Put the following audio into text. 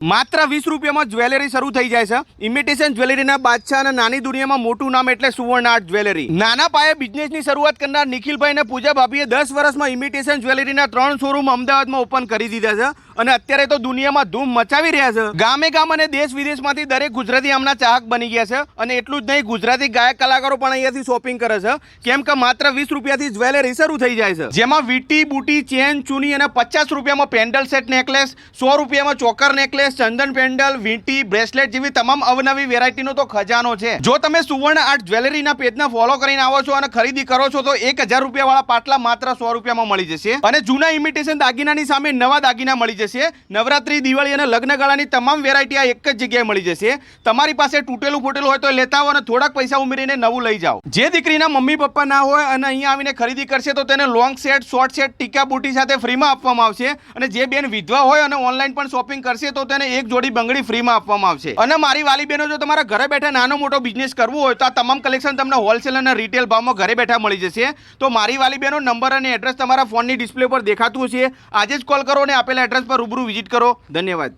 માત્ર 20 રૂપિયામાં જ્વેલરી શરૂ થઈ જાય છે. ઇમિટેશન જ્વેલરીના બાદશાહ અને નાની દુનિયામાં મોટું નામ એટલે સુવર્ણ આર્ટ જ્વેલરી. નાના પાયે બિઝનેસની શરૂઆત કરનાર નિખિલભાઈ અને પૂજા ભાભીએ 10 વર્ષમાં ઇમિટેશન જ્વેલરીના 3 શોરૂમ અમદાવાદમાં ઓપન કરી દીધા છે અને અત્યારે તો દુનિયામાં ધૂમ મચાવી રહ્યા છે. ગામે ગામ અને દેશ વિદેશમાંથી દરેક ગુજરાતી આમના ચાહક બની ગયા છે અને એટલું જ નહીં, ગુજરાતી ગાયક કલાકારો પણ અહીંયાથી શોપિંગ કરે છે, કેમ કે માત્ર 20 રૂપિયાથી જ્વેલરી શરૂ થઈ જાય છે, જેમાં વીટી, બુટી, ચેન, ચૂની અને 50 રૂપિયામાં પેન્ડલ સેટ નેકલેસ, 100 રૂપિયામાં ચોકર નેકલેસ, ચંદન પેન્ડલ, વીંટી, બ્રેસલેટ જેવી તમામ અવનવી વેરાયટીનો તો ખજાનો છે. જો તમે સુવર્ણ આર્ટ જ્વેલરીના પેજને ફોલો કરીને આવો છો અને ખરીદી કરો છો તો 1000 રૂપિયા વાળા પાટલા માત્ર 100 રૂપિયામાં મળી જશે અને જૂના ઇમિટેશન દાગીનાની સામે નવા દાગીના મળી જશે. નવરાત્રી, દિવાળી અને લગ્નગાળાની તમામ વેરાયટી આ એક જ જગ્યાએ મળી જશે. તમારી પાસે તૂટેલું ફૂટેલું હોય તો લેતા આવો અને થોડાક પૈસા ઉમેરીને નવું લઈ જાઓ. જે દીકરીના મમ્મી પપ્પા ના હોય અને અહીંયા આવીને ખરીદી કરશે તો તેને લોંગ સેટ, શોર્ટ સેટ, ટીકા બુટી સાથે ફ્રીમાં આપવામાં આવશે અને જે બેન વિધવા હોય અને ઓનલાઈન પણ શોપિંગ કરશે તો તેને એક જોડી બંગડી ફ્રીમાં આપવામાં આવશે. અને મારી વાલી બહેનો, જો તમારા ઘરે બેઠા નાનો મોટો બિઝનેસ કરવો હોય તો આ તમામ કલેક્શન તમને હોલસેલ અને રિટેલ ભાવમાં ઘરે બેઠા મળી જશે. તો મારી વાલી બહેનો, નંબર અને એડ્રેસ તમારા ફોનની ડિસ્પ્લે પર દેખાતું હશે. આજે જ કોલ કરો અને આપેલા એડ્રેસ પર રૂબરૂ વિઝિટ કરો. ધન્યવાદ.